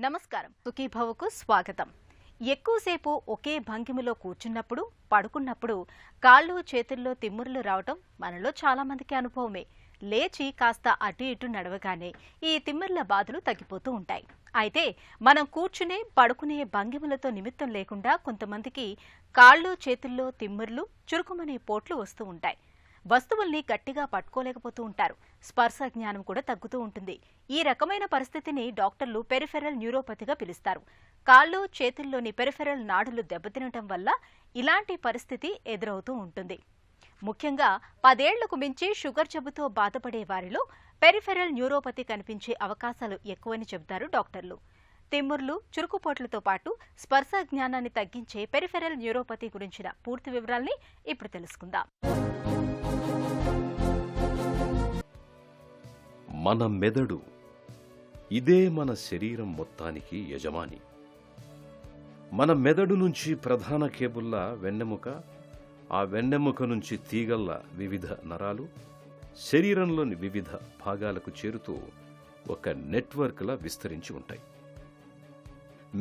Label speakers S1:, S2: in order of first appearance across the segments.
S1: నమస్కారం. సుఖీభవకు స్వాగతం. ఎక్కువసేపు ఒకే భంగిమలో కూర్చున్నప్పుడు, పడుకున్నప్పుడు కాళ్ళు చేతుల్లో తిమ్మురులు రావటం మనలో చాలా మందికి అనుభవమే. లేచి కాస్త అటు ఇటు నడవగానే ఈ తిమ్మిర్ల బాధలు తగ్గిపోతూ ఉంటాయి. అయితే మనం కూర్చునే పడుకునే భంగిమలతో నిమిత్తం లేకుండా కొంతమందికి కాళ్ళు చేతుల్లో తిమ్మిర్లు, చురుకుమనే పోట్లు వస్తూ ఉంటాయి. వస్తువుల్ని గట్టిగా పట్టుకోలేకపోతూ ఉంటారు. స్పర్శ జ్ఞానం కూడా తగ్గుతూ ఉంటుంది. ఈ రకమైన పరిస్థితిని డాక్టర్లు పెరిఫెరల్ న్యూరోపతిగా పిలుస్తారు. కాళ్ళు చేతుల్లోని పెరిఫెరల్ నాడులు దెబ్బతినటం వల్ల ఇలాంటి పరిస్థితి ఎదురవుతూ ఉంటుంది. ముఖ్యంగా 10 ఏళ్లకు మించి షుగర్ జబ్బుతో బాధపడే వారిలో పెరిఫెరల్ న్యూరోపతి కనిపించే అవకాశాలు ఎక్కువని చెబుతారు డాక్టర్లు. తిమ్ముర్లు, చురుకుపోట్లతో పాటు స్పర్శ జ్ఞానాన్ని తగ్గించే పెరిఫెరల్ న్యూరోపతి గురించిన పూర్తి వివరాల్ని ఇప్పుడు తెలుసుకుందాం.
S2: మన మెదడు ఇదే మన శరీరం మొత్తానికి యజమాని. మన మెదడు నుంచి ప్రధాన కేబుల్లా వెన్నెముక, ఆ వెన్నెముక నుంచి తీగల్ల వివిధ నరాలు శరీరంలోని వివిధ భాగాలకు చేరుతూ ఒక నెట్వర్క్లా విస్తరించి ఉంటాయి.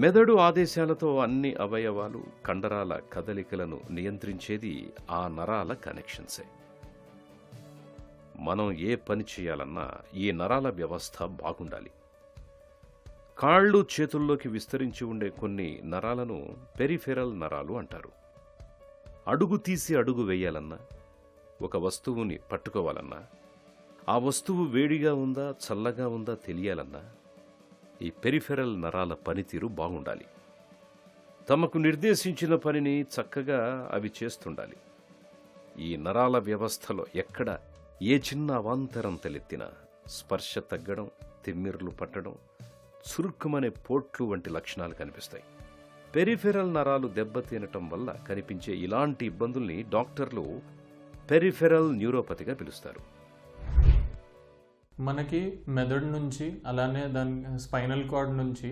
S2: మెదడు ఆదేశాలతో అన్ని అవయవాలు, కండరాల కదలికలను నియంత్రించేది ఆ నరాల కనెక్షన్సే. మనం ఏ పని చేయాలన్నా ఈ నరాల వ్యవస్థ బాగుండాలి. కాళ్ళు చేతుల్లోకి విస్తరించి ఉండే కొన్ని నరాలను పెరిఫెరల్ నరాలు అంటారు. అడుగు తీసి అడుగు వేయాలన్నా, ఒక వస్తువుని పట్టుకోవాలన్నా, ఆ వస్తువు వేడిగా ఉందా చల్లగా ఉందా తెలియాలన్నా ఈ పెరిఫెరల్ నరాల పనితీరు బాగుండాలి. తమకు నిర్దేశించిన పనిని చక్కగా అవి చేస్తుండాలి. ఈ నరాల వ్యవస్థలో ఎక్కడ ఏ చిన్న అవాంతరం తలెత్తినా స్పర్శ తగ్గడం, తిమ్మిర్లు పట్టడం, చురుక్కుమనే పోట్లు వంటి లక్షణాలు కనిపిస్తాయి. పెరిఫెరల్ నరాలు దెబ్బతినటం వల్ల కనిపించే ఇలాంటి ఇబ్బందుల్ని డాక్టర్లు పెరిఫెరల్ న్యూరోపతిగా పిలుస్తారు.
S3: మనకి మెదడు నుంచి అలానే దాని స్పైనల్ కార్డ్ నుంచి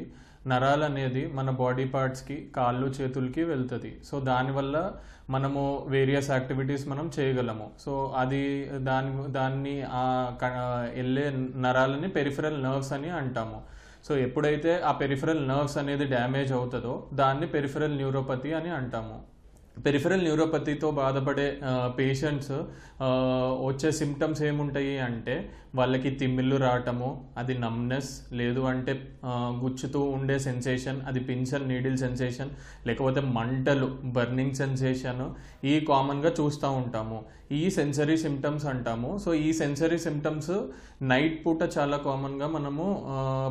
S3: నరాలు అనేది మన బాడీ పార్ట్స్కి, కాళ్ళు చేతులకి వెళ్తుంది. సో దానివల్ల మనము వేరియస్ యాక్టివిటీస్ మనం చేయగలము. సో అది దాన్ని వెళ్ళే నరాలని పెరిఫెరల్ నర్వ్స్ అని అంటాము. సో ఎప్పుడైతే ఆ పెరిఫెరల్ నర్వ్స్ అనేది డ్యామేజ్ అవుతుందో దాన్ని పెరిఫెరల్ న్యూరోపతి అని అంటాము. పెరిఫెరల్ న్యూరోపతితో బాధపడే పేషెంట్స్ వచ్చే సిమ్టమ్స్ ఏముంటాయి అంటే వాళ్ళకి తిమ్మిళ్ళు రావటము, అది నమ్నెస్, లేదు అంటే గుచ్చుతూ ఉండే సెన్సేషన్, అది పిన్స్ అండ్ నీడిల్ సెన్సేషన్, లేకపోతే మంటలు, బర్నింగ్ సెన్సేషన్, ఈ కామన్గా చూస్తూ ఉంటాము. ఈ సెన్సరీ సిమ్టమ్స్ అంటాము. సో ఈ సెన్సరీ సిమ్టమ్స్ నైట్ పూట చాలా కామన్గా మనము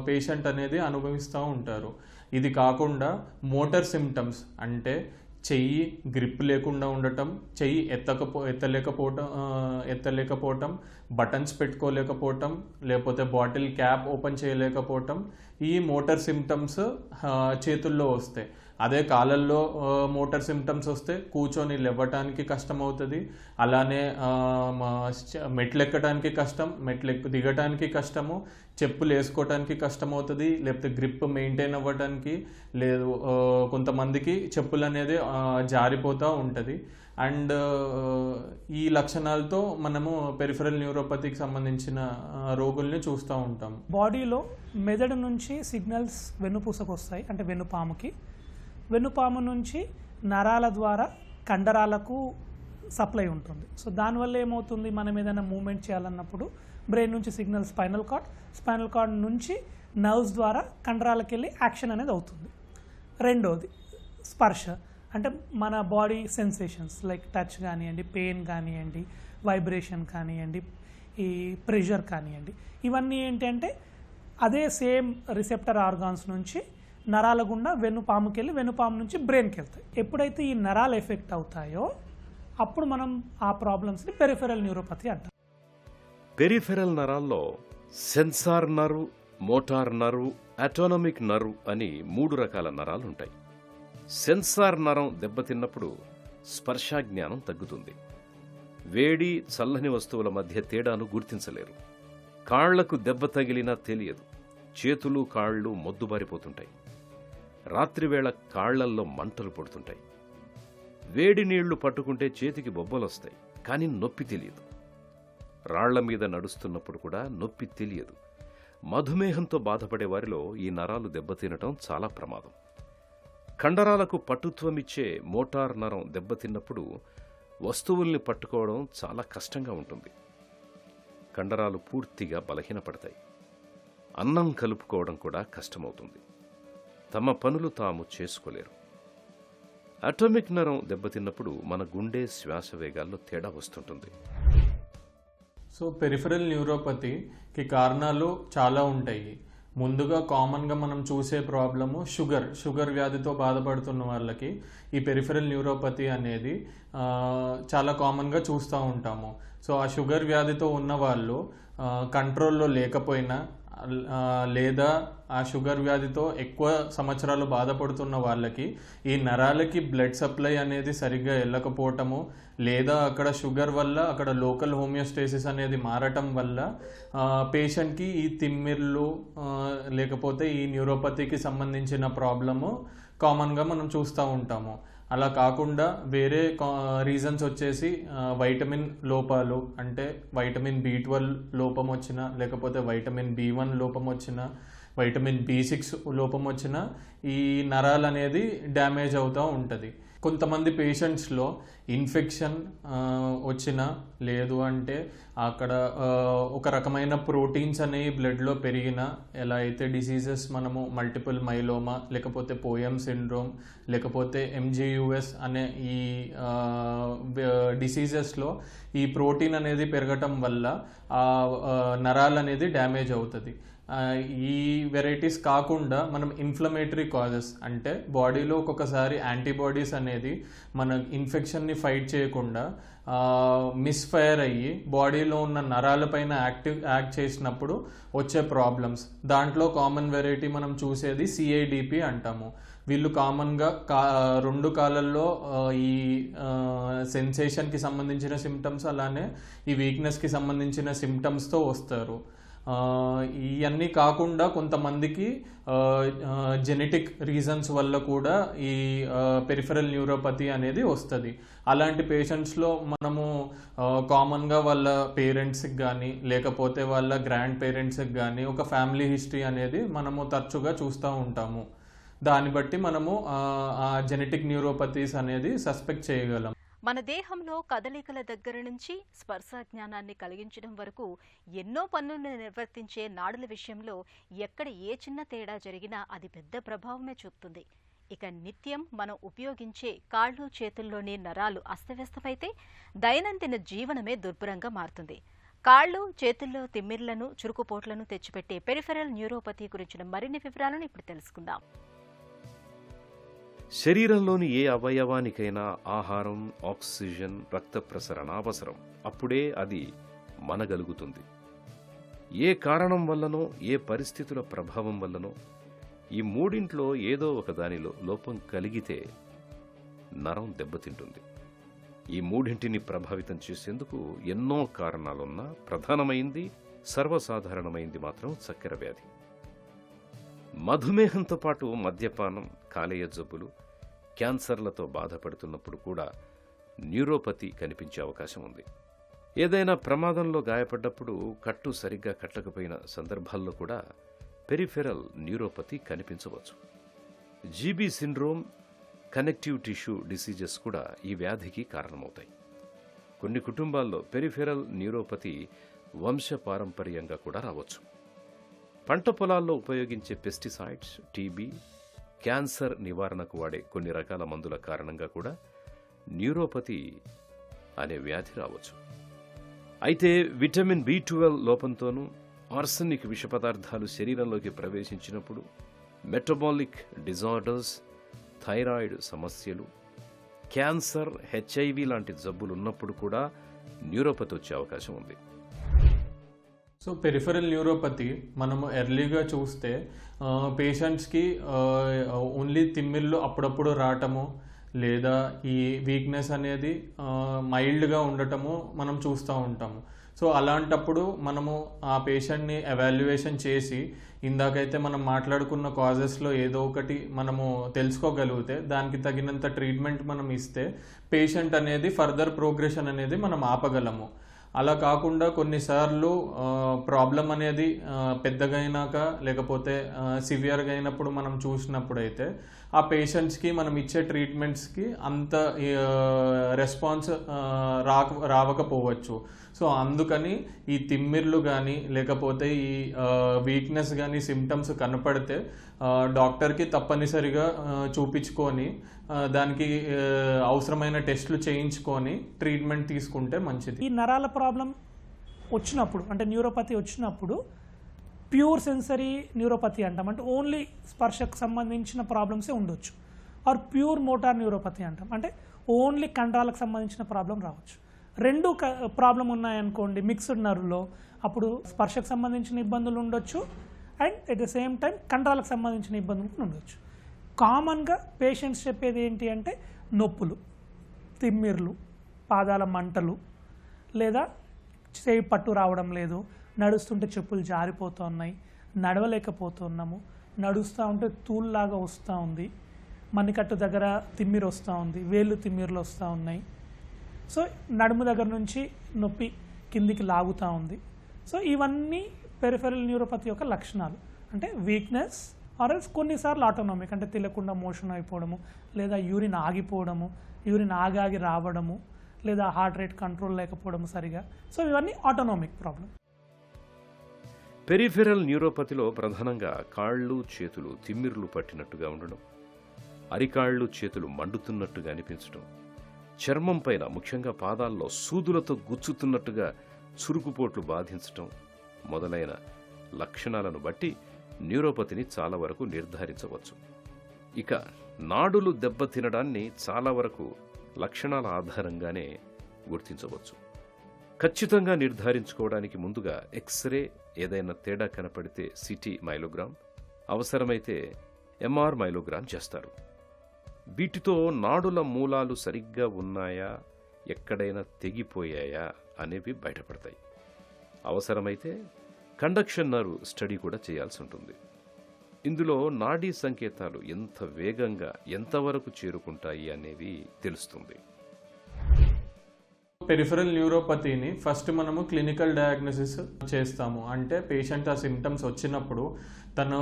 S3: పేషెంట్ అనేది అనుభవిస్తూ ఉంటారు. ఇది కాకుండా మోటార్ సిమ్టమ్స్ అంటే చెయ్యి గ్రిప్ లేకుండా ఉండటం, చెయ్యి ఎత్తలేకపోవటం, బటన్స్ పెట్టుకోలేకపోవటం, లేకపోతే బాటిల్ క్యాప్ ఓపెన్ చేయలేకపోవటం, ఈ మోటార్ సిమ్టమ్స్ చేతుల్లో వస్తాయి. అదే కాళ్ళల్లో మోటార్ సిమ్టమ్స్ వస్తే కూర్చొని లేవటానికి కష్టం అవుతుంది. అలానే మెట్లు ఎక్కడానికి కష్టం, దిగటానికి కష్టము, చెప్పులు వేసుకోవటానికి కష్టం అవుతుంది, లేకపోతే గ్రిప్ మెయింటైన్ అవ్వడానికి లేదు. కొంతమందికి చెప్పులు అనేది జారిపోతూ ఉంటుంది. అండ్ ఈ లక్షణాలతో మనము పెరిఫెరల్ న్యూరోపతికి సంబంధించిన రోగుల్ని చూస్తూ ఉంటాం.
S4: బాడీలో మెదడు నుంచి సిగ్నల్స్ వెన్నుపూసకు వస్తాయి, అంటే వెన్నుపాముకి. వెన్నుపాము నుంచి నరాల ద్వారా కండరాలకు సప్లై ఉంటుంది. సో దానివల్ల ఏమవుతుంది, మనం ఏదైనా మూవ్మెంట్ చేయాలన్నప్పుడు బ్రెయిన్ నుంచి సిగ్నల్ స్పైనల్ కార్డ్ నుంచి నర్వ్స్ ద్వారా కండరాలకు వెళ్ళి యాక్షన్ అనేది అవుతుంది. రెండోది స్పర్శ, అంటే మన బాడీ సెన్సేషన్స్ లైక్ టచ్ కానివ్వండి, పెయిన్ కానివ్వండి, వైబ్రేషన్ కానివ్వండి, ఈ ప్రెషర్ కానివ్వండి, ఇవన్నీ ఏంటంటే అదే సేమ్ రిసెప్టర్ ఆర్గాన్స్ నుంచి నరాల గుండా వెన్నుపాముకి వెళ్ళి వెన్నుపాము నుంచి బ్రెయిన్కి వెళ్తాయి. ఎప్పుడైతే ఈ నరాలు ఎఫెక్ట్ అవుతాయో అప్పుడు మనం ఆ ప్రాబ్లమ్స్ని పెరిఫెరల్ న్యూరోపతి అంటాం.
S2: పెరిఫెరల్ నరాల్లో sensor nerve, motor nerve, autonomic nerve అని 3 రకాల నరాలు ఉంటాయి. సెన్సార్ నరం దెబ్బతిన్నప్పుడు స్పర్శా జ్ఞానం తగ్గుతుంది. వేడి చల్లని వస్తువుల మధ్య తేడాను గుర్తించలేరు. కాళ్లకు దెబ్బ తగిలినా తెలియదు. చేతులు కాళ్ళు మొద్దుబారిపోతుంటాయి. రాత్రివేళ కాళ్లల్లో మంటలు పడుతుంటాయి. వేడి నీళ్లు పట్టుకుంటే చేతికి బొబ్బలొస్తాయి, కానీ నొప్పి తెలియదు. రాళ్ల మీద నడుస్తున్నప్పుడు కూడా నొప్పి తెలియదు. మధుమేహంతో బాధపడే వారిలో ఈ నరాలు దెబ్బతినటం చాలా ప్రమాదం. కండరాలకు పటుత్వమిచ్చే మోటార్ నరం దెబ్బతిన్నప్పుడు వస్తువుల్ని పట్టుకోవడం చాలా కష్టంగా ఉంటుంది. కండరాలు పూర్తిగా బలహీనపడతాయి. అన్నం కలుపుకోవడం కూడా కష్టమవుతుంది. తమ పనులు తాము చేసుకోలేరు. అటామిక్ నరం దెబ్బతిన్నప్పుడు మన గుండె శ్వాస వేగాల్లో తేడా వస్తుంటుంది.
S3: సో పెరిఫెరల్ న్యూరోపతికి కారణాలు చాలా ఉంటాయి. ముందుగా కామన్గా మనం చూసే ప్రాబ్లము షుగర్ వ్యాధితో బాధపడుతున్న వాళ్ళకి ఈ పెరిఫెరల్ న్యూరోపతి అనేది చాలా కామన్గా చూస్తూ ఉంటాము. సో ఆ షుగర్ వ్యాధితో ఉన్న వాళ్ళు కంట్రోల్లో లేకపోయినా లేదా ఆ షుగర్ వ్యాధితో ఎక్కువ సంవత్సరాలు బాధపడుతున్న వాళ్ళకి ఈ నరాలకి బ్లడ్ సప్లై అనేది సరిగ్గా వెళ్ళకపోవటము, లేదా అక్కడ షుగర్ వల్ల అక్కడ లోకల్ హోమియోస్టేసిస్ అనేది మారటం వల్ల పేషెంట్కి ఈ తిమ్మిర్లు లేకపోతే ఈ న్యూరోపతికి సంబంధించిన ప్రాబ్లము కామన్గా మనం చూస్తూ ఉంటాము. అలా కాకుండా వేరే రీజన్స్ వచ్చేసి వైటమిన్ లోపాలు, అంటే వైటమిన్ B12 లోపం వచ్చినా, లేకపోతే వైటమిన్ B1 లోపం వచ్చినా, వైటమిన్ B6 లోపం వచ్చినా ఈ నరాలు అనేది డ్యామేజ్ అవుతూ ఉంటుంది. కొంతమంది పేషెంట్స్లో ఇన్ఫెక్షన్ వచ్చినా, లేదు అంటే అక్కడ ఒక రకమైన ప్రోటీన్స్ అనేవి బ్లడ్లో పెరిగినా, ఎలా అయితే డిసీజెస్ మనము మల్టిపుల్ మైలోమా, లేకపోతే పోయమ్ సిండ్రోమ్, లేకపోతే MGUS అనే ఈ డిసీజెస్లో ఈ ప్రోటీన్ అనేది పెరగటం వల్ల నరాలు అనేది డ్యామేజ్ అవుతుంది. ఈ వెరైటీస్ కాకుండా మనం ఇన్ఫ్లమేటరీ కాజెస్, అంటే బాడీలో ఒక్కొక్కసారి యాంటీబాడీస్ అనేది మన ఇన్ఫెక్షన్ని ఫైట్ చేయకుండా మిస్ఫైర్ అయ్యి బాడీలో ఉన్న నరాలపైన యాక్ట్ చేసినప్పుడు వచ్చే ప్రాబ్లమ్స్, దాంట్లో కామన్ వెరైటీ మనం చూసేది CIDP అంటాము. వీళ్ళు కామన్గా రెండు కాళ్ళల్లో ఈ సెన్సేషన్కి సంబంధించిన సిమ్టమ్స్, అలానే ఈ వీక్నెస్కి సంబంధించిన సిమ్టమ్స్తో వస్తారు. ఇవన్నీ కాకుండా కొంతమందికి జెనెటిక్ రీజన్స్ వల్ల కూడా ఈ పెరిఫెరల్ న్యూరోపతి అనేది వస్తుంది. అలాంటి పేషెంట్స్లో మనము కామన్గా వాళ్ళ పేరెంట్స్కి కానీ, లేకపోతే వాళ్ళ గ్రాండ్ పేరెంట్స్కి కానీ ఒక ఫ్యామిలీ హిస్టరీ అనేది మనము తరచుగా చూస్తూ ఉంటాము. దాన్ని బట్టి మనము ఆ జెనెటిక్ న్యూరోపతీస్ అనేది సస్పెక్ట్ చేయగలం.
S1: మన దేహంలో కదలికల దగ్గర నుంచి స్పర్శ జ్ఞానాన్ని కలిగించడం వరకు ఎన్నో పనులను నిర్వర్తించే నాడుల విషయంలో ఎక్కడ ఏ చిన్న తేడా జరిగినా అది పెద్ద ప్రభావమే చూపుతుంది. ఇక నిత్యం మనం ఉపయోగించే కాళ్ళు చేతుల్లోని నరాలు అస్తవ్యస్తమైతే దైనందిన జీవనమే దుర్భరంగా మారుతుంది. కాళ్ళు చేతుల్లో తిమ్మిర్లను, చురుకుపోట్లను తెచ్చిపెట్టే పెరిఫెరల్ న్యూరోపతి గురించిన మరిన్ని వివరాలను ఇప్పుడు తెలుసుకుందాం.
S2: శరీరంలోని ఏ అవయవానికైనా ఆహారం, ఆక్సిజన్, రక్త ప్రసరణ అవసరం. అప్పుడే అది మనగలుగుతుంది. ఏ కారణం వల్లనో, ఏ పరిస్థితుల ప్రభావం వల్లనో ఈ మూడింట్లో ఏదో ఒక దానిలో లోపం కలిగితే నరం దెబ్బతింటుంది. ఈ మూడింటిని ప్రభావితం చేసేందుకు ఎన్నో కారణాలున్నా ప్రధానమైంది, సర్వసాధారణమైంది మాత్రం చక్కెర వ్యాధి. మధుమేహంతో పాటు మద్యపానం, కాలేయ జబ్బులు, క్యాన్సర్లతో బాధపడుతున్నప్పుడు కూడా న్యూరోపతి కనిపించే అవకాశం ఉంది. ఏదైనా ప్రమాదంలో గాయపడ్డప్పుడు కట్టు సరిగ్గా కట్టకపోయిన సందర్భాల్లో కూడా పెరిఫెరల్ న్యూరోపతి కనిపించవచ్చు. GB syndrome, connective tissue diseases కూడా ఈ వ్యాధికి కారణమవుతాయి. కొన్ని కుటుంబాల్లో పెరిఫెరల్ న్యూరోపతి వంశపారంపర్యంగా కూడా రావచ్చు. పంట పొలాల్లో ఉపయోగించే పెస్టిసైడ్స్, టీబీ, క్యాన్సర్ నివారణకు వాడే కొన్ని రకాల మందుల కారణంగా కూడా న్యూరోపతి అనే వ్యాధి రావచ్చు. అయితే విటమిన్ B12 లోపంతోనూ, ఆర్సెనిక్ విష పదార్థాలు శరీరంలోకి ప్రవేశించినప్పుడు, మెటబాలిక్ డిజార్డర్స్, థైరాయిడ్ సమస్యలు, క్యాన్సర్, HIV లాంటి జబ్బులున్నప్పుడు కూడా న్యూరోపతి వచ్చే అవకాశం ఉంది.
S3: సో పెరిఫెరల్ న్యూరోపతి మనము ఎర్లీగా చూస్తే పేషెంట్స్కి ఓన్లీ తిమ్మిర్లు అప్పుడప్పుడు రావటము, లేదా ఈ వీక్నెస్ అనేది మైల్డ్గా ఉండటము మనం చూస్తూ ఉంటాము. సో అలాంటప్పుడు మనము ఆ పేషెంట్ని ఎవాల్యుయేషన్ చేసి, ఇందాకైతే మనం మాట్లాడుకున్న కాజెస్లో ఏదో ఒకటి మనము తెలుసుకోగలిగితే దానికి తగినంత ట్రీట్మెంట్ మనం ఇస్తే పేషెంట్ అనేది ఫర్దర్ ప్రోగ్రెషన్ అనేది మనం ఆపగలము. అలా కాకుండా కొన్నిసార్లు ప్రాబ్లం అనేది పెద్దగా అయినాక లేకపోతే సివియర్గా అయినప్పుడు మనం చూసినప్పుడు అయితే ఆ పేషెంట్స్కి మనం ఇచ్చే ట్రీట్మెంట్స్కి అంత రెస్పాన్స్ రావకపోవచ్చు. సో అందుకని ఈ తిమ్మిర్లు కానీ లేకపోతే ఈ వీక్నెస్ కానీ సిమ్టమ్స్ కనపడితే డాక్టర్కి తప్పనిసరిగా చూపించుకొని దానికి అవసరమైన టెస్టులు చేయించుకొని ట్రీట్మెంట్ తీసుకుంటే మంచిది.
S4: ఈ నరాల ప్రాబ్లం వచ్చినప్పుడు అంటే న్యూరోపతి వచ్చినప్పుడు ప్యూర్ సెన్సరీ న్యూరోపతి అంటాం, అంటే ఓన్లీ స్పర్శకు సంబంధించిన ప్రాబ్లమ్సే ఉండొచ్చు. ఆర్ ప్యూర్ మోటార్ న్యూరోపతి అంటాం, అంటే ఓన్లీ కండరాలకు సంబంధించిన ప్రాబ్లం రావచ్చు. రెండు ప్రాబ్లం ఉన్నాయనుకోండి మిక్స్డ్ నర్వ్లో, అప్పుడు స్పర్శకు సంబంధించిన ఇబ్బందులు ఉండొచ్చు and at the same time కండరాలకు సంబంధించిన ఇబ్బందులు కూడా ఉండొచ్చు. కామన్గా పేషెంట్స్ చెప్పేది ఏంటి అంటే నొప్పులు, తిమ్మిర్లు, పాదాల మంటలు, లేదా చేయి పట్టు రావడం లేదు, నడుస్తుంటే చెప్పులు జారిపోతున్నాయి, నడవలేకపోతున్నాము, నడుస్తూ ఉంటే తూల్లాగా వస్తూ ఉంది, మణికట్టు దగ్గర తిమ్మిరి వస్తూ ఉంది, వేళ్ళు తిమ్మిర్లు వస్తూ ఉన్నాయి, సో నడుము దగ్గర నుంచి నొప్పి కిందికి లాగుతూ ఉంది. సో ఇవన్నీ పెరిఫెరల్ న్యూరోపతి యొక్క లక్షణాలు. అంటే వీక్నెస్ ఆర్ఎల్స్ కొన్నిసార్లు ఆటోనామిక్, అంటే తెలియకుండా మోషన్ అయిపోవడము, లేదా యూరిన్ ఆగిపోవడము, యూరిన్ ఆగి రావడము, లేదా హార్ట్ రేట్ కంట్రోల్ లేకపోవడము సరిగా. సో ఇవన్నీ ఆటోనామిక్ ప్రాబ్లం.
S2: పెరిఫెరల్ న్యూరోపతిలో ప్రధానంగా కాళ్ళు చేతులు తిమ్మిర్లు పట్టినట్టుగా ఉండడం, అరికాళ్ళు చేతులు మండుతున్నట్టుగా అనిపించడం, చర్మం పైన ముఖ్యంగా పాదాల్లో సూదులతో గుచ్చుతున్నట్టుగా చురుకుపోట్లు బాధించటం మొదలైన లక్షణాలను బట్టి న్యూరోపతిని చాలా వరకు నిర్ధారించవచ్చు. ఇక నాడులు దెబ్బతినడాన్ని చాలా వరకు లక్షణాల ఆధారంగానే గుర్తించవచ్చు. ఖచ్చితంగా నిర్ధారించుకోవడానికి ముందుగా ఎక్స్రే, ఏదైనా తేడా కనపడితే సిటీ మైలోగ్రామ్, అవసరమైతే ఎంఆర్ మైలోగ్రామ్ చేస్తారు. వీటితో నాడుల మూలాలు సరిగ్గా ఉన్నాయా, ఎక్కడైనా తెగిపోయాయా అనేవి బయటపడతాయి. అవసరమైతే కండక్షన్ నర్వ్ స్టడీ కూడా చేయాల్సి ఉంటుంది. ఇందులో నాడీ సంకేతాలు ఎంత వేగంగా ఎంతవరకు చేరుకుంటాయి అనేవి తెలుస్తుంది.
S3: పెరిఫెరల్ న్యూరోపతిని ఫస్ట్ మనము క్లినికల్ డయాగ్నోసిస్ చేస్తాము. అంటే పేషెంట్ ఆ సిమ్టమ్స్ వచ్చినప్పుడు తను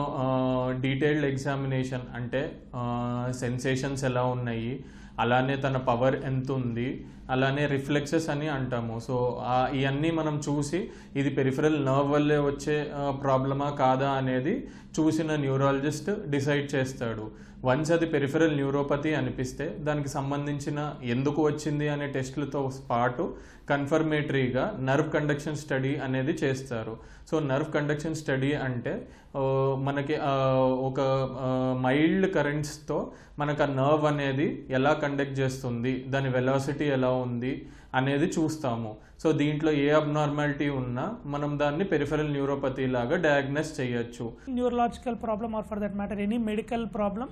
S3: డీటెయిల్డ్ ఎగ్జామినేషన్, అంటే సెన్సేషన్స్ ఎలా ఉన్నాయి, అలానే తన పవర్ ఎంత ఉంది, అలానే రిఫ్లెక్సెస్ అని అంటాము. సో ఇవన్నీ మనం చూసి ఇది పెరిఫెరల్ నర్వ్ వల్లే వచ్చే ప్రాబ్లమా కాదా అనేది చూసిన న్యూరాలజిస్ట్ డిసైడ్ చేస్తాడు. వన్స్ అది పెరిఫెరల్ న్యూరోపతి అనిపిస్తే దానికి సంబంధించిన ఎందుకు వచ్చింది అనే టెస్టులతో పాటు కన్ఫర్మేటరీగా నర్వ్ కండక్షన్ స్టడీ అనేది చేస్తారు. సో నర్వ్ కండక్షన్ స్టడీ అంటే మనకి ఒక మైల్డ్ కరెంట్స్తో మనకు ఆ నర్వ్ అనేది ఎలా కండక్ట్ చేస్తుంది, దాని వెలాసిటీ ఎలా ఉంది అనేది చూస్తాము. సో దీంట్లో ఏ అబ్నార్మాలిటీ ఉన్నా మనం దాన్ని పెరిఫెరల్ న్యూరోపతి లాగా డయాగ్నోస్ చేయొచ్చు.
S4: Neurological problem or for that matter any medical problem,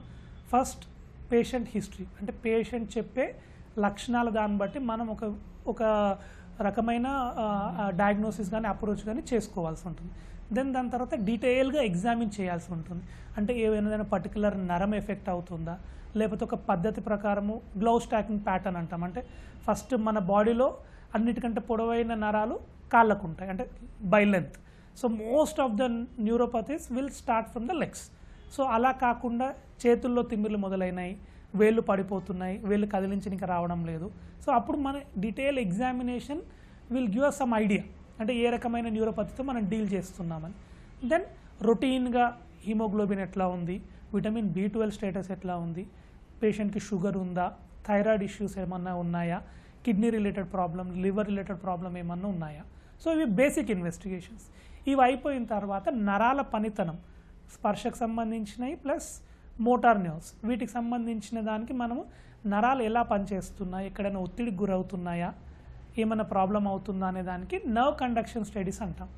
S4: first patient history, అంటే పేషెంట్ చెప్పే లక్షణాల దాన్ని బట్టి మనం ఒక రకమైన డయాగ్నోసిస్ కానీ అప్రోచ్ కానీ చేసుకోవాల్సి ఉంటుంది. దాని తర్వాత డీటెయిల్గా ఎగ్జామిన్ చేయాల్సి ఉంటుంది. అంటే ఏదైనా పర్టికులర్ నరం ఎఫెక్ట్ అవుతుందా, లేకపోతే ఒక పద్ధతి ప్రకారము గ్లౌ స్టాకింగ్ ప్యాటర్న్ అంటాం. అంటే ఫస్ట్ మన బాడీలో అన్నిటికంటే పొడవైన నరాలు కాళ్ళకు ఉంటాయి, అంటే by length. So most of the neuropathies will start from the legs. So అలా కాకుండా చేతుల్లో తిమ్మిర్లు మొదలైనాయి, వేళ్ళు పడిపోతున్నాయి, వేళ్ళు కదిలించడానికి రావడం లేదు. సో అప్పుడు మన detail examination will give us some idea, అంటే ఏ రకమైన న్యూరోపతితో మనం డీల్ చేస్తున్నామని. దెన్ రొటీన్గా హీమోగ్లోబిన్ ఎట్లా ఉంది, విటమిన్ B12 స్టేటస్ ఎట్లా ఉంది, పేషెంట్కి షుగర్ ఉందా, థైరాయిడ్ ఇష్యూస్ ఏమన్నా ఉన్నాయా, kidney related problem, liver related problem ఏమన్నా ఉన్నాయా. సో ఇవి బేసిక్ ఇన్వెస్టిగేషన్స్. ఇవి అయిపోయిన తర్వాత నరాల పనితనం, స్పర్శకు సంబంధించినవి ప్లస్ మోటార్ న్యూస్, వీటికి సంబంధించిన దానికి మనము నరాలు ఎలా పనిచేస్తున్నాయి, ఎక్కడైనా ఒత్తిడికి గురవుతున్నాయా, ఏమైనా ప్రాబ్లం అవుతుందా అనే దానికి నర్వ్ కండక్షన్ స్టడీస్ అంటాం.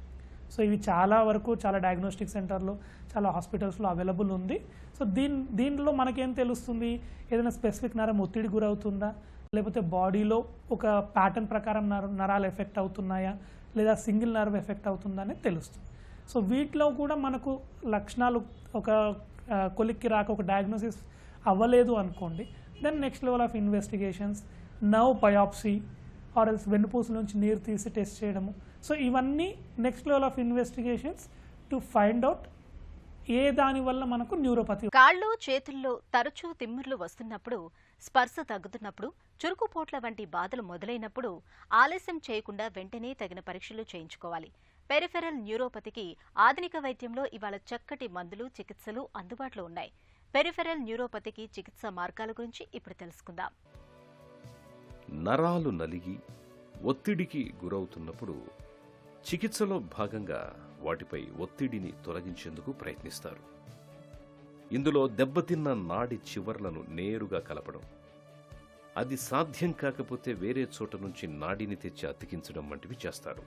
S4: సో ఇవి చాలా వరకు చాలా డయాగ్నోస్టిక్ సెంటర్లో, చాలా హాస్పిటల్స్లో అవైలబుల్ ఉంది. సో దీంట్లో మనకేం తెలుస్తుంది, ఏదైనా స్పెసిఫిక్ నరం ఒత్తిడి గురవుతుందా, లేకపోతే బాడీలో ఒక ప్యాటర్న్ ప్రకారం నరాలు ఎఫెక్ట్ అవుతున్నాయా, లేదా సింగిల్ నర్వ్ ఎఫెక్ట్ అవుతుందా అనేది తెలుస్తుంది. సో వీటిలో కూడా మనకు లక్షణాలు ఒక కొలిక్కి రాక ఒక డయాగ్నోసిస్ అవ్వలేదు అనుకోండి, then next level of investigations, nerve biopsy or else వెన్నుపూసల నుంచి నీరు తీసి టెస్ట్ చేయడము. సో ఇవన్నీ next level of investigations to find out ఏ దాని వల్ల మనకు న్యూరోపతి.
S1: కాళ్ళు చేతుల్లో తరచూ తిమ్మిర్లు వస్తున్నప్పుడు, స్పర్శ తగ్గుతున్నప్పుడు, చురుకుపోట్ల వంటి బాధలు మొదలైనప్పుడు ఆలస్యం చేయకుండా వెంటనే తగిన పరీక్షలు చేయించుకోవాలి. పెరిఫెరల్ న్యూరోపతికి ఆధునిక వైద్యంలో ఇవాళ చక్కటి మందులు, చికిత్సలు అందుబాటులో ఉన్నాయి. పెరిఫెరల్ న్యూరోపతికి చికిత్స మార్గాల గురించి ఇప్పుడు తెలుసుకుందాం.
S2: నరాలు నలిగి ఒత్తిడికి గురవుతున్నప్పుడు చికిత్సలో భాగంగా వాటిపై ఒత్తిడిని తొలగించేందుకు ప్రయత్నిస్తారు. ఇందులో దెబ్బతిన్న నాడి చివర్లను నేరుగా కలపడం, అది సాధ్యం కాకపోతే వేరే చోట నుంచి నాడిని తెచ్చి అతికించడం వంటివి చేస్తారు.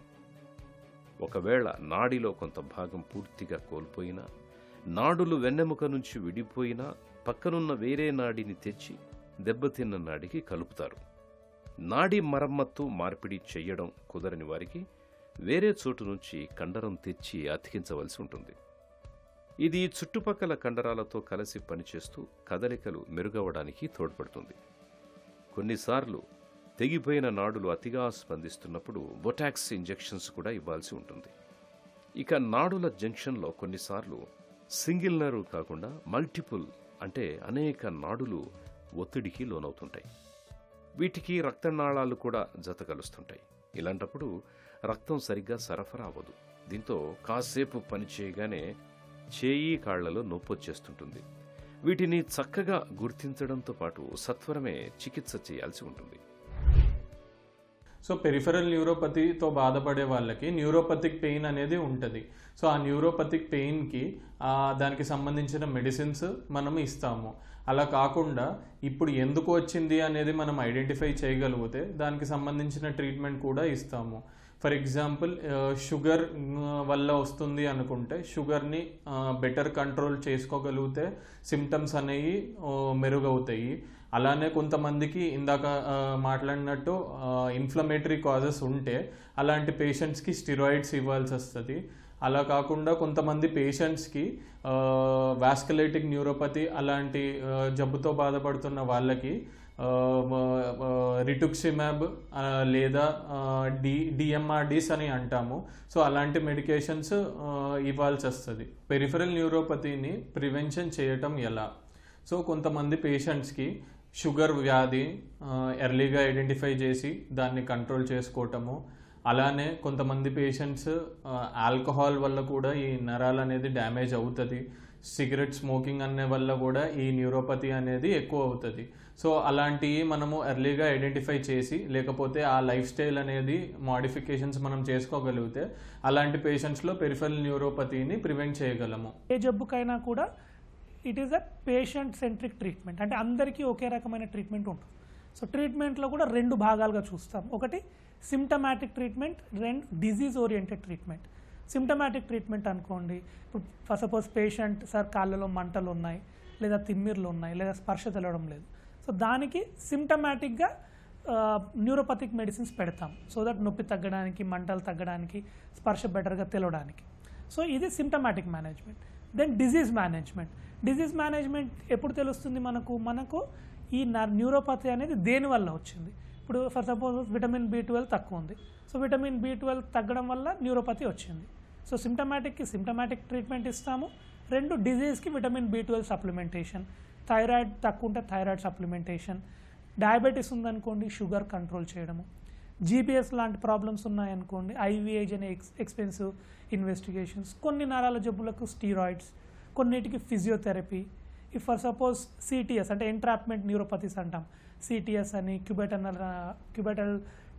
S2: ఒకవేళ నాడిలో కొంత భాగం పూర్తిగా కోల్పోయినా, నాడులు వెన్నెముక నుంచి విడిపోయినా పక్కనున్న వేరే నాడిని తెచ్చి దెబ్బతిన్న నాడికి కలుపుతారు. నాడి మరమ్మత్తు మార్పిడి చెయ్యడం కుదరని వారికి వేరే చోటు నుంచి కండరం తెచ్చి అతికించవలసి ఉంటుంది. ఇది చుట్టుపక్కల కండరాలతో కలిసి పనిచేస్తూ కదలికలు మెరుగవడానికి తోడ్పడుతుంది. కొన్నిసార్లు తెగిపోయిన నాడులు అతిగా స్పందిస్తున్నప్పుడు బొటాక్స్ ఇంజెక్షన్స్ కూడా ఇవ్వాల్సి ఉంటుంది. ఇక నాడుల జంక్షన్లో కొన్నిసార్లు సింగిల్ నర్వ్ కాకుండా మల్టిపుల్ అంటే అనేక నాడులు ఒత్తిడికి లోనవుతుంటాయి. వీటికి రక్తనాళాలు కూడా జతకలుస్తుంటాయి. ఇలాంటప్పుడు రక్తం సరిగ్గా సరఫరా అవ్వదు. దీంతో కాసేపు పనిచేయగానే చేయి కాళ్లలో నొప్పొచ్చేస్తుంటుంది. వీటిని చక్కగా గుర్తించడంతో పాటు సత్వరమే చికిత్స చేయాల్సి ఉంటుంది.
S3: సో పెరిఫెరల్ న్యూరోపతితో బాధపడే వాళ్ళకి న్యూరోపతిక్ పెయిన్ అనేది ఉంటుంది. సో ఆ న్యూరోపతిక్ పెయిన్కి దానికి సంబంధించిన మెడిసిన్స్ మనం ఇస్తాము. అలా కాకుండా ఇప్పుడు ఎందుకు వచ్చింది అనేది మనం ఐడెంటిఫై చేయగలిగితే దానికి సంబంధించిన ట్రీట్మెంట్ కూడా ఇస్తాము. ఫర్ ఎగ్జాంపుల్ షుగర్ వల్ల వస్తుంది అనుకుంటే షుగర్ని బెటర్ కంట్రోల్ చేసుకోగలిగితే సిమ్టమ్స్ అనేవి మెరుగవుతాయి. అలానే కొంతమందికి ఇందాక మాట్లాడినట్టు ఇన్ఫ్లమేటరీ కాజెస్ ఉంటే అలాంటి పేషెంట్స్కి స్టిరాయిడ్స్ ఇవ్వాల్సి వస్తుంది. అలా కాకుండా కొంతమంది పేషెంట్స్కి వాస్కులైటిక్ న్యూరోపతి అలాంటి జబ్బుతో బాధపడుతున్న వాళ్ళకి రిటుక్సిమాబ్ లేదా డిఎంఆర్డీస్ అని అంటాము. సో అలాంటి మెడికేషన్స్ ఇవ్వాల్సి వస్తుంది. పెరిఫెరల్ న్యూరోపతిని ప్రివెన్షన్ చేయటం ఎలా? సో కొంతమంది పేషెంట్స్కి షుగర్ వ్యాధి ఎర్లీగా ఐడెంటిఫై చేసి దాన్ని కంట్రోల్ చేసుకోవటము, అలానే కొంతమంది పేషెంట్స్ ఆల్కహాల్ వల్ల కూడా ఈ నరాలు అనేది డ్యామేజ్ అవుతుంది. సిగరెట్ స్మోకింగ్ అనే వల్ల కూడా ఈ న్యూరోపతి అనేది ఎక్కువ అవుతుంది. సో అలాంటివి మనము ఎర్లీగా ఐడెంటిఫై చేసి లేకపోతే ఆ లైఫ్ స్టైల్ అనేది మాడిఫికేషన్స్ మనం చేసుకోగలిగితే అలాంటి పేషెంట్స్లో పెరిఫెరల్ న్యూరోపతిని ప్రివెంట్ చేయగలము.
S4: ఏ జబ్బుకైనా కూడా it is a patient centric treatment, అంటే అందరికీ ఒకే రకమైన ట్రీట్మెంట్ ఉంటుంది. సో ట్రీట్మెంట్లో కూడా రెండు భాగాలుగా చూస్తాం. ఒకటి సిమ్టమాటిక్ ట్రీట్మెంట్, రెండు disease oriented treatment. Symptomatic treatment అనుకోండి, ఇప్పుడు ఫర్ సపోజ్ పేషెంట్ సార్ కాళ్ళలో మంటలు ఉన్నాయి, లేదా తిమ్మిర్లు ఉన్నాయి, లేదా స్పర్శ తెలవడం లేదు. సో దానికి సిమ్టమాటిక్గా న్యూరోపతిక్ మెడిసిన్స్ పెడతాం, సో దట్ నొప్పి తగ్గడానికి, మంటలు తగ్గడానికి, స్పర్శ బెటర్గా తెలవడానికి. సో ఇది symptomatic management. Then disease management. Disease management ఎప్పుడు తెలుస్తుంది మనకు ఈ న్యూరోపతి అనేది దేనివల్ల వచ్చింది. ఇప్పుడు ఫర్ సపోజ్ విటమిన్ B12 తక్కువ ఉంది, సో విటమిన్ B12 తగ్గడం వల్ల న్యూరోపతి వచ్చింది. సో సిమ్టమాటిక్కి సిమ్టమాటిక్ ట్రీట్మెంట్ ఇస్తాము. రెండు డిజీజ్కి విటమిన్ B12 సప్లిమెంటేషన్, థైరాయిడ్ తక్కువ ఉంటే థైరాయిడ్ సప్లిమెంటేషన్, డయాబెటీస్ ఉందనుకోండి షుగర్ కంట్రోల్ చేయడము, జీబీఎస్ లాంటి ప్రాబ్లమ్స్ ఉన్నాయనుకోండి ఐవీఏజ్ అనే ఎక్స్పెన్సివ్ ఇన్వెస్టిగేషన్స్, కొన్ని నరాల జబ్బులకు స్టీరాయిడ్స్, కొన్నిటికి physiotherapy. If for suppose CTS అంటే ఎంట్రాప్మెంట్ న్యూరోపతిస్ అంటాం, సిటిఎస్ అని, క్యూబెటల్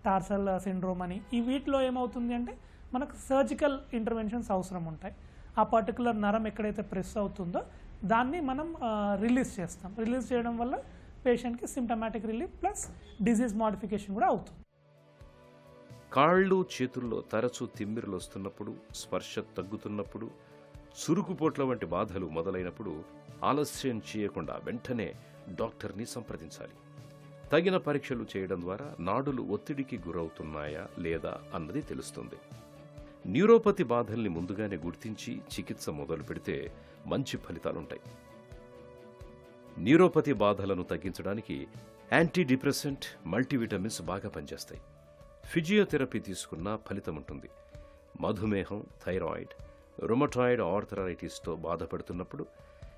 S4: టార్సల్ సిండ్రోమ్ అని, ఈ వీటిలో ఏమవుతుంది అంటే మనకు సర్జికల్ ఇంటర్వెన్షన్స్ అవసరం ఉంటాయి. ఆ పర్టికులర్ నరం ఎక్కడైతే ప్రెస్ అవుతుందో దాన్ని మనం రిలీజ్ చేస్తాం. రిలీజ్ చేయడం వల్ల పేషెంట్కి symptomatic relief plus disease modification కూడా అవుతుంది.
S2: కాళ్ళు చేతుల్లో తరచూ తిమ్మిరులు వస్తున్నప్పుడు, స్పర్శ తగ్గుతున్నప్పుడు, చురుకుపోట్ల వంటి బాధలు మొదలైనప్పుడు ఆలస్యం చేయకుండా వెంటనే డాక్టర్ని సంప్రదించాలి. తగిన పరీక్షలు చేయడం ద్వారా నాడులు ఒత్తిడికి గురవుతున్నాయా లేదా అన్నది తెలుస్తుంది. న్యూరోపతి బాధల్ని ముందుగానే గుర్తించి చికిత్స మొదలు పెడితే మంచి ఫలితాలుంటాయి. న్యూరోపతి బాధలను తగ్గించడానికి యాంటీ డిప్రెసెంట్, మల్టీవిటమిన్స్ బాగా పనిచేస్తాయి. ఫిజియోథెరపీ తీసుకున్నా ఫలితం ఉంటుంది. మధుమేహం, థైరాయిడ్, రుమటాయిడ్ ఆర్థరైటిస్తో బాధపడుతున్నప్పుడు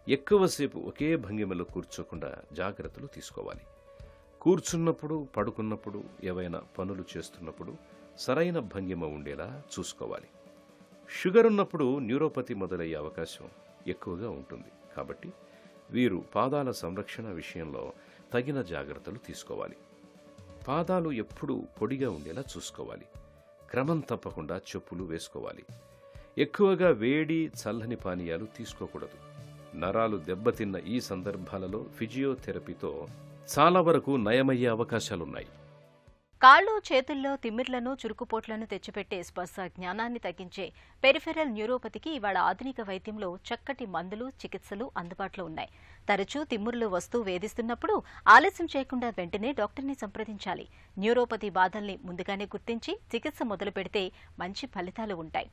S2: ఎక్కువసేపు ఒకే భంగిమలో కూర్చోకుండా జాగ్రత్తలు తీసుకోవాలి. కూర్చున్నప్పుడు, పడుకున్నప్పుడు, ఏవైనా పనులు చేస్తున్నప్పుడు సరైన భంగిమ ఉండేలా చూసుకోవాలి. షుగర్ ఉన్నప్పుడు న్యూరోపతి మొదలయ్యే అవకాశం ఎక్కువగా ఉంటుంది. కాబట్టి వీరు పాదాల సంరక్షణ విషయంలో తగిన జాగ్రత్తలు తీసుకోవాలి. పాదాలు ఎప్పుడూ పొడిగా ఉండేలా చూసుకోవాలి. క్రమం తప్పకుండా చెప్పులు వేసుకోవాలి. ఎక్కువగా వేడి, చల్లని పానీయాలు తీసుకోకూడదు. నరాలు దెబ్బతిన్న ఈ సందర్భాలలో ఫిజియోథెరపీతో చాలా వరకు నయమయ్యే అవకాశాలున్నాయి.
S1: కాళ్ళు, చేతుల్లో తిమ్మిర్లను, చురుకుపోట్లను తెచ్చిపెట్టే స్పర్శ జ్ఞానాన్ని తగ్గించే పెరిఫెరల్ న్యూరోపతికి ఇవాళ ఆధునిక వైద్యంలో చక్కటి మందులు, చికిత్సలు అందుబాటులో ఉన్నాయి. తరచూ తిమ్మురులు వస్తూ వేధిస్తున్నప్పుడు ఆలస్యం చేయకుండా వెంటనే డాక్టర్ని సంప్రదించాలి. న్యూరోపతి బాధల్ని ముందుగానే గుర్తించి చికిత్స మొదలు పెడితే మంచి ఫలితాలు ఉంటాయి.